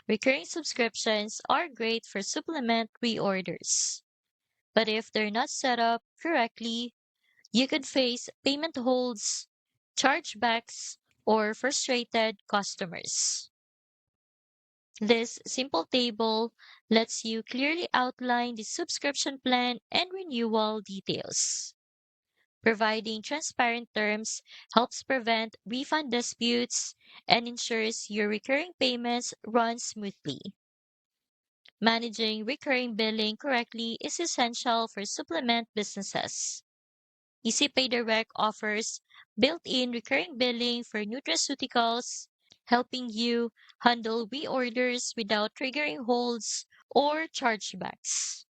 Recurring subscriptions are great for supplement reorders, but if they're not set up correctly, you could face payment holds, chargebacks, or frustrated customers. This simple table lets you clearly outline the subscription plan and renewal details. Providing transparent terms helps prevent refund disputes and ensures your recurring payments run smoothly. Managing recurring billing correctly is essential for supplement businesses. EasyPay Direct offers built-in recurring billing for nutraceuticals, helping you handle reorders without triggering holds or chargebacks.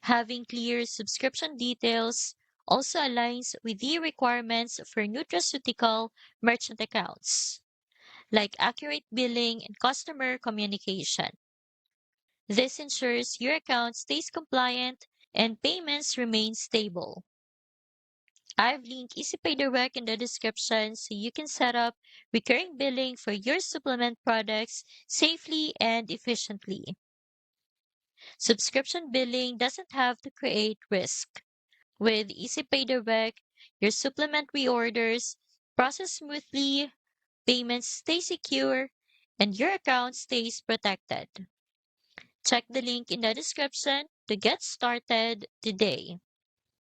Having clear subscription details also aligns with the requirements for nutraceutical merchant accounts, like accurate billing and customer communication. This ensures your account stays compliant and payments remain stable. I've linked EasyPay Direct in the description so you can set up recurring billing for your supplement products safely and efficiently. Subscription billing doesn't have to create risk. With EasyPay Direct, your supplement reorders process smoothly, payments stay secure, and your account stays protected. Check the link in the description to get started today.